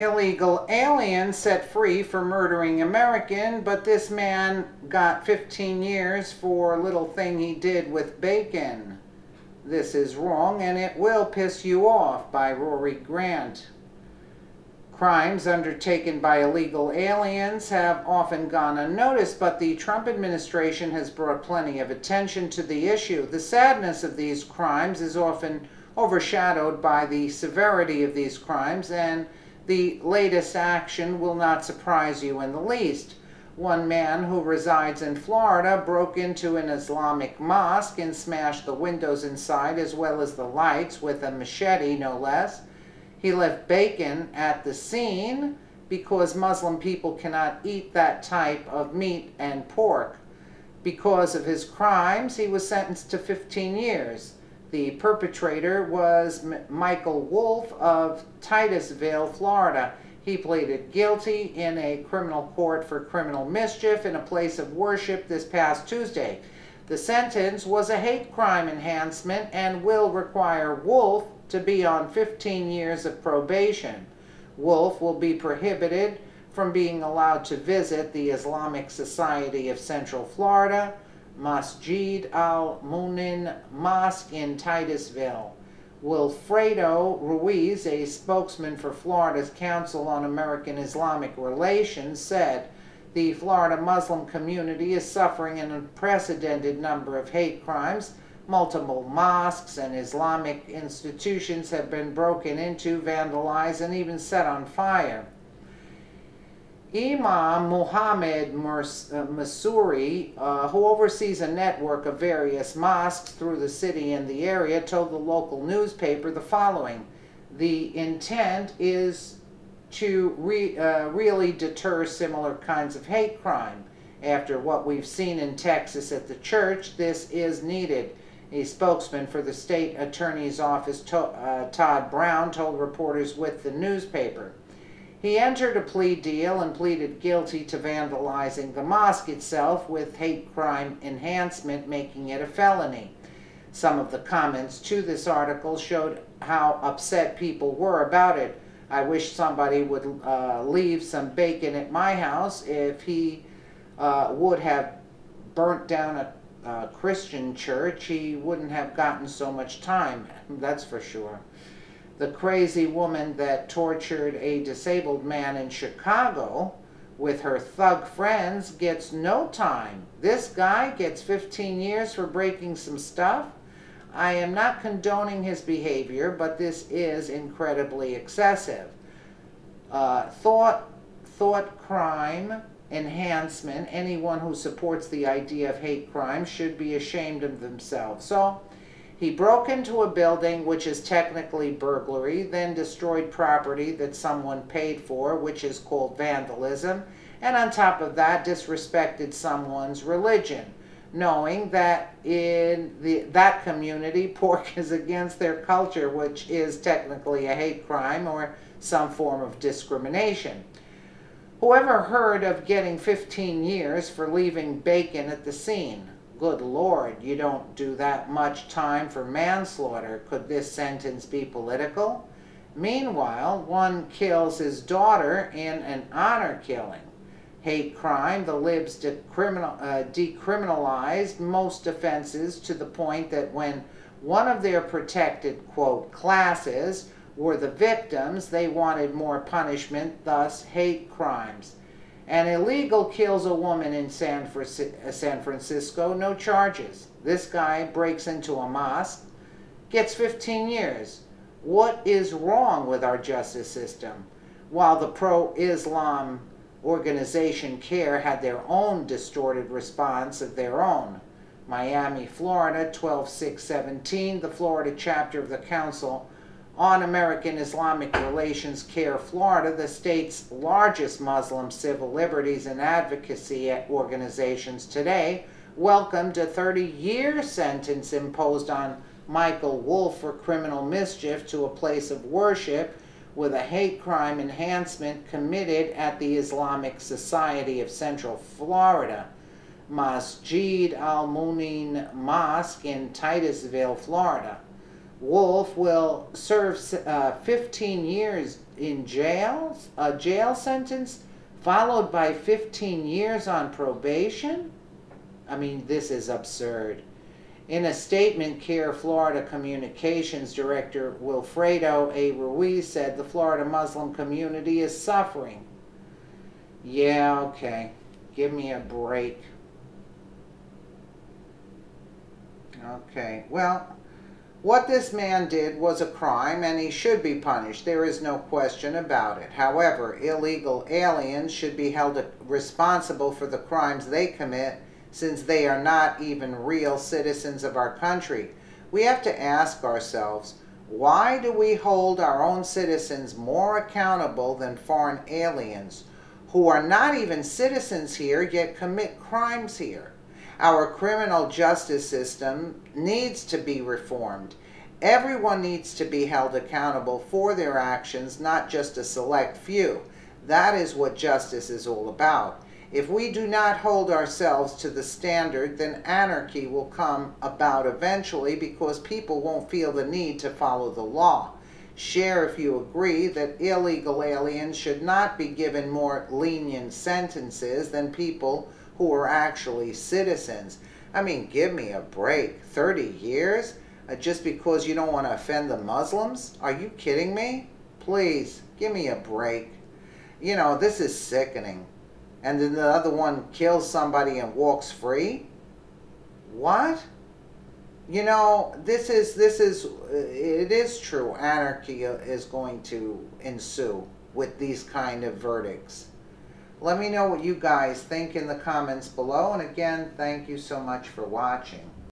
Illegal alien set free for murdering American, but this man got 15 years for a little thing he did with bacon. This is wrong and it will piss you off, by Rory Grant. Crimes undertaken by illegal aliens have often gone unnoticed, but the Trump administration has brought plenty of attention to the issue. The sadness of these crimes is often overshadowed by the severity of these crimes, and the latest action will not surprise you in the least. One man who resides in Florida broke into an Islamic mosque and smashed the windows inside as well as the lights with a machete, no less. He left bacon at the scene because Muslim people cannot eat that type of meat and pork. Because of his crimes, he was sentenced to 15 years. The perpetrator was Michael Wolf of Titusville, Florida. He pleaded guilty in a criminal court for criminal mischief in a place of worship this past Tuesday. The sentence was a hate crime enhancement and will require Wolf to be on 15 years of probation. Wolf will be prohibited from being allowed to visit the Islamic Society of Central Florida, Masjid al-Munin Mosque in Titusville. Wilfredo Ruiz, a spokesman for Florida's Council on American Islamic Relations, said the Florida Muslim community is suffering an unprecedented number of hate crimes. Multiple mosques and Islamic institutions have been broken into, vandalized, and even set on fire. Imam Muhammad Masuri, who oversees a network of various mosques through the city and the area, told the local newspaper the following: the intent is to really deter similar kinds of hate crime. After what we've seen in Texas at the church, this is needed. A spokesman for the state attorney's office, Todd Brown, told reporters with the newspaper. He entered a plea deal and pleaded guilty to vandalizing the mosque itself, with hate crime enhancement making it a felony. Some of the comments to this article showed how upset people were about it. I wish somebody would leave some bacon at my house. If he would have burnt down a Christian church, he wouldn't have gotten so much time, that's for sure. The crazy woman that tortured a disabled man in Chicago with her thug friends gets no time. This guy gets 15 years for breaking some stuff. I am not condoning his behavior, but this is incredibly excessive. Thought crime enhancement. Anyone who supports the idea of hate crime should be ashamed of themselves. So, he broke into a building, which is technically burglary, then destroyed property that someone paid for, which is called vandalism, and on top of that, disrespected someone's religion, knowing that in that community, pork is against their culture, which is technically a hate crime or some form of discrimination. Whoever heard of getting 15 years for leaving bacon at the scene? Good Lord, you don't do that much time for manslaughter. Could this sentence be political? Meanwhile, one kills his daughter in an honor killing. Hate crime, the libs decriminalized most offenses to the point that when one of their protected, quote, classes were the victims, they wanted more punishment, thus hate crimes. An illegal kills a woman in San Francisco, no charges. This guy breaks into a mosque, gets 15 years. What is wrong with our justice system? While the pro-Islam organization CARE had their own distorted response of their own. Miami, Florida, 12/6/17, the Florida chapter of the Council on American Islamic Relations, CARE Florida, the state's largest Muslim civil liberties and advocacy organizations today, welcomed a 30-year sentence imposed on Michael Wolf for criminal mischief to a place of worship with a hate crime enhancement committed at the Islamic Society of Central Florida, Masjid al-Munin Mosque in Titusville, Florida. Wolf will serve 15 years in jail, a jail sentence, followed by 15 years on probation? I mean, this is absurd. In a statement, CARE Florida Communications Director Wilfredo A. Ruiz said the Florida Muslim community is suffering. Yeah, okay. Give me a break. Okay, well, what this man did was a crime and he should be punished. There is no question about it. However, illegal aliens should be held responsible for the crimes they commit, since they are not even real citizens of our country. We have to ask ourselves, why do we hold our own citizens more accountable than foreign aliens who are not even citizens here yet commit crimes here? Our criminal justice system needs to be reformed. Everyone needs to be held accountable for their actions, not just a select few. That is what justice is all about. If we do not hold ourselves to the standard, then anarchy will come about eventually, because people won't feel the need to follow the law. Share if you agree that illegal aliens should not be given more lenient sentences than people who are actually citizens. I mean, give me a break. 30 years? Just because you don't want to offend the Muslims? Are you kidding me? Please, give me a break. You know, this is sickening. And then the other one kills somebody and walks free? What? You know, it is true. Anarchy is going to ensue with these kind of verdicts. Let me know what you guys think in the comments below. And again, thank you so much for watching.